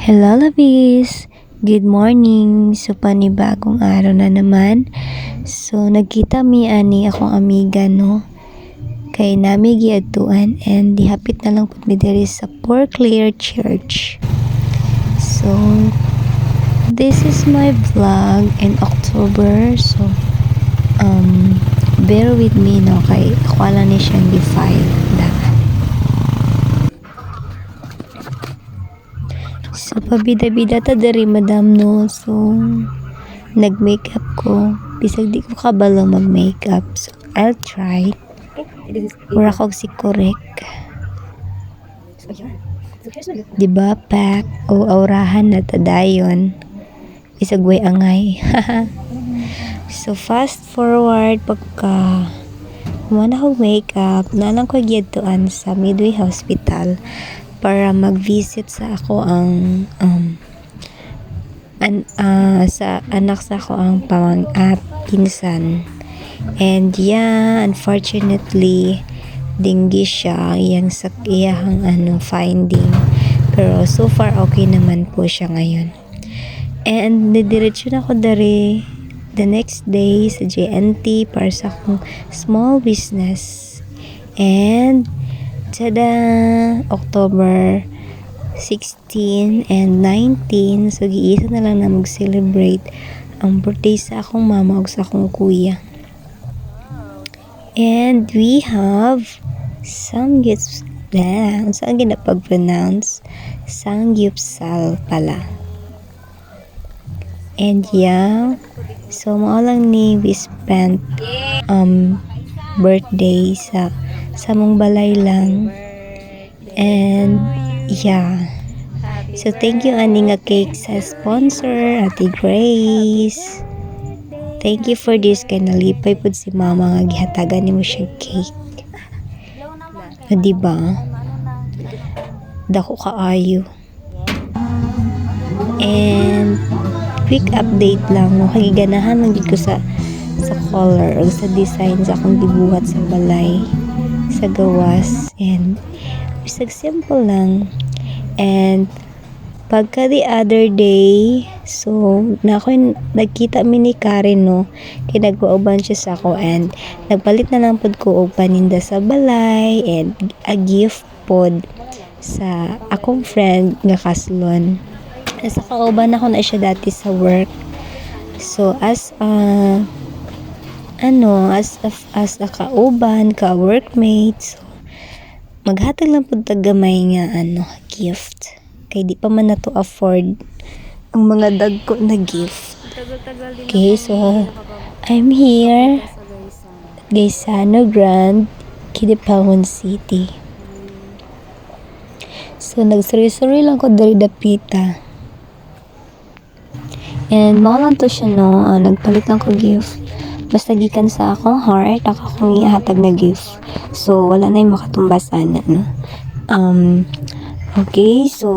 Hello, Labis! Good morning! So, panibagong araw na naman. So, nagkita mi ani akong amiga, no? Kay nami giadtuan and dihapit na lang pud mi diri sa Poor Clare Church. So, this is my vlog in October. So, bear with me, no? Kay ako lang ni siyang gi-file. So, pabida-bida ta dari madam, no? So, nag-makeup ko. Bisag di ko kabalo mag-makeup. So, I'll try. Mura kog si correct. Diba, pack? O aurahan na tadayon. Bisag way angay. So, fast forward pagka kumana kog makeup, nalang ko giyadtuan sa Midway Hospital para mag-visit sa ako ang sa anak sa ako ang pinsan. And yeah, unfortunately, dengue siya, iyang iyang finding. Pero so far okay naman po siya ngayon. And didiretso na ako dari the next day sa JNT para sa akong small business. And tada, October 16 and 19, so giisa na lang na mag-celebrate ang birthday sa akong mama ug sa akong kuya. And we have Samgyups, saan ginapag-pronounce? Samgyupsal pala. And yeah, so mao lang ni we spent birthday sa mong balay lang. And yeah, so thank you ani nga cake sa sponsor, Ate Grace. Thank you for this, kay nalipay pud si mama nga gihatagan nimo siya cake. O diba? Dako kaayo. And quick update lang, no, kay ganahan lang gid ko sa color o sa design sa akong gibuhat sa balay, sa gawas. And bisag simple lang. And pagka the other day, so nagkita mi ni Karen, no, kay nagpauban siya sa ako and nagpalit na lang pod ko og paninda sa balay and a gift pod sa akong friend nga kaslon. Sa kauban ako na siya dati sa work. So as a kauban, ka-workmate, so maghatag lang po tagamay nga gift. Kay di pa man na to afford ang mga dagko na gift. Okay, so I'm here Gaisano Grand, Kidapawan City. So nagsuri-suri lang ko dari dapita. And mao lang to siya, no, nagpalit lang ko gift. Basta gikan sa akong heart, akong ihatag na gift. So, wala na yung makatumbasan, no? Okay, so,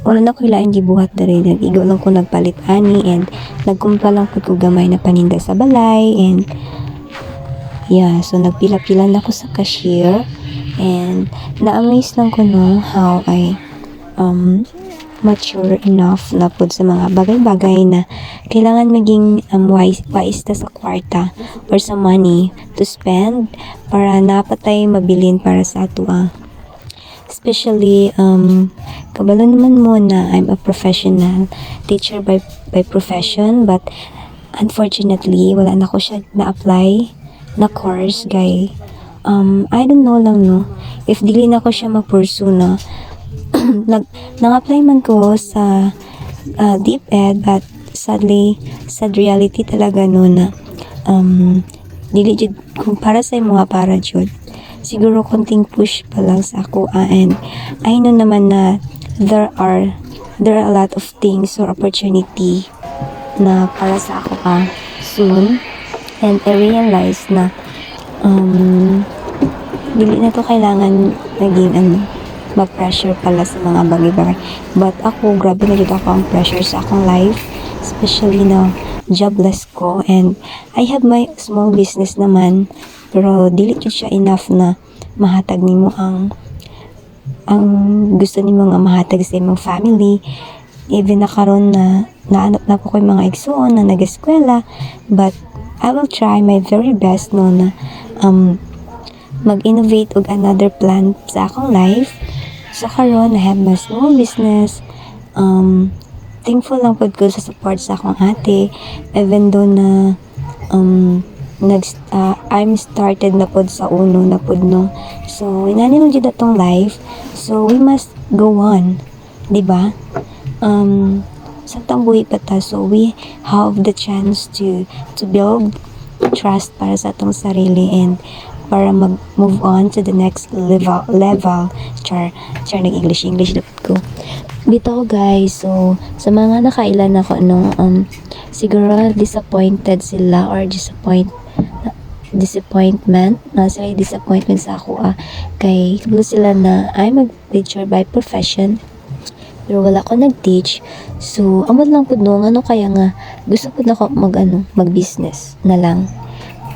wala na ko hilaing gibuhat na rin. Igo lang ko nagpalit ani, and nagkumpla lang ko gamay na paninda sa balay, and yeah, so nagpila-pila na ko sa cashier, and na-amaze lang ko, no, how I mature enough na po sa mga bagay-bagay na kailangan maging wise ta sa kwarta or sa money to spend para napatay mabilin para sa ato. Especially kabalo naman mo na I'm a professional teacher by profession, but unfortunately wala na ko siya na-apply na course, guy. I don't know lang, no, if dili na ko siya mag-pursue, no. Nang-apply man ko sa DepEd, but sadly, sad reality talaga, no, na dili jud kung para sa mga para jud. Siguro konting push pa lang sa ako, and I know naman na there are a lot of things or opportunity na para sa ako soon. And I realize na dili na to kailangan naging mag-pressure pala sa mga bagay-bagay. But ako, grabe na dito ako ang pressure sa akong life, especially na jobless ko, and I have my small business naman, pero dili jud siya enough na mahatag nimo ang ang gusto ni mga mahatag sa imong family. Even na karon na naanap na ko yung mga igsoon na nag-eskwela, but I will try my very best no na mag-innovate og another plan sa akong life. So karon I have my small business. Thankful lang pud ko sa support sa akong ate, even though na I'm started na pod sa uno na pod no. So inani lang jud atong life, so we must go on, di ba? Samtang buhi pa ta, so we have the chance to build trust para sa atong sarili and para mag-move on to the next level. Nag-English dapat ko dito guys. So sa mga nakailan ako siguro disappointed sila or disappointment sa ako kay kabalo sila na I'm a teacher by profession pero wala ko nag-teach. So amod lang pud no ano kaya nga gusto pud nako mag-business na lang,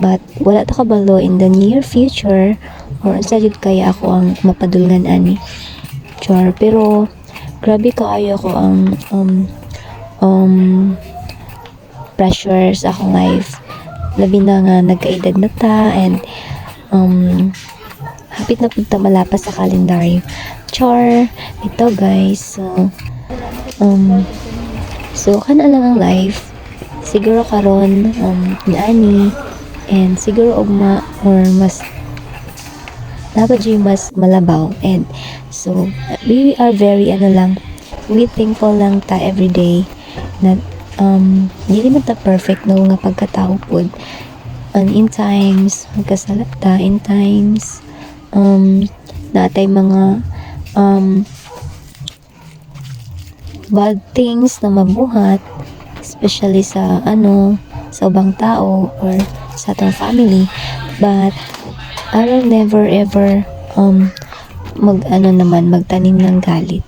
but wala ta kabalo in the near future or unsa jud kaya ako ang mapadulngan ani. Pero grabe kaayo ko ang pressure sa akong life, labi na nga nagkaedad na ta and hapit na pud ta malapas sa kalendaryo. Ito guys, so kana lang ang life siguro karon ani, and siguro ugma or mas dapat yung mas malabaw. And so we are very we thankful lang ta everyday na dili man ta perfect no nga pagkatao pod, and in times magkasalat ta, in times natay mga bad things na mabuhat, especially sa sa ubang tao or sa atong family, but I will never ever magtanim ng galit.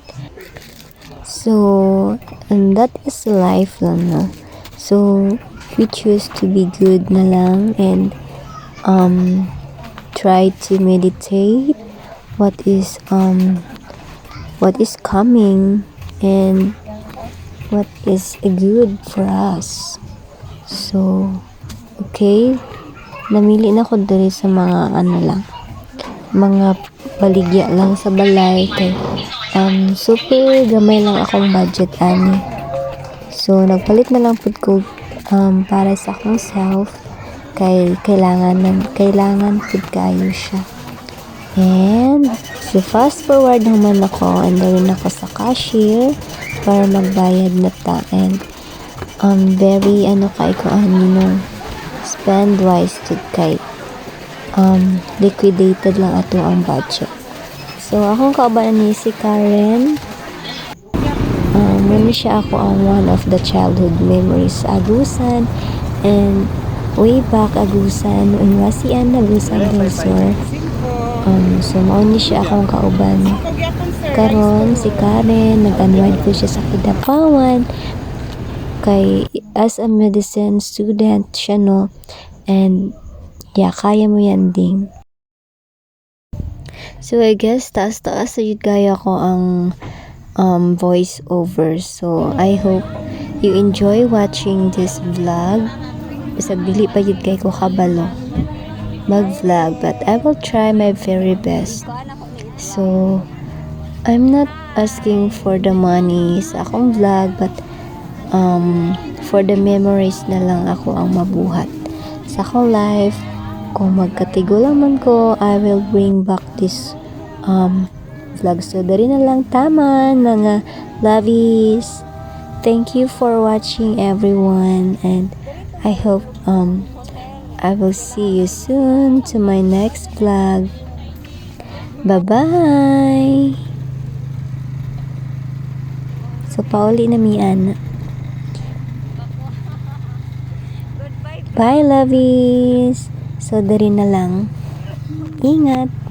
So and that is life lang no. So we choose to be good na lang and try to meditate what is coming and what is good for us. So okay, namili na ko diri sa mga mga baligya lang sa balay kay super gamay lang akong budget ani. So nagpalit na lang pud ko para sa akong self kay kailangan pud kayo siya. And so fast forward naman ako and rin ako sa cashier para magbayad na ta, and very kay ko spend wise to kay liquidated lang ato ang budget. So akong kauban ni si Karen, muna siya ako ang one of the childhood memories sa Agusan, and way back Agusan Unwasian Agusan del Sur. So mauni siya akong kauban karon si Karen, nag-unwind po siya sa Kidapawan kay as a medicine student siya no, and kaya mo yan ding. So I guess taas sa yun gaya ko ang voice over. So I hope you enjoy watching this vlog. Bisag dili pa yun kay ko kabalo mag-vlog, but I will try my very best. So I'm not asking for the money sa akong vlog, but for the memories na lang ako ang mabuhat sa akong life. Kung magkatigulang man ko, I will bring back this vlog. So dari na lang taman mga lovies. Thank you for watching everyone, and I hope I will see you soon to my next vlog. Bye-bye! So, pauli na mian. Bye, lovies! So, dari na lang. Ingat!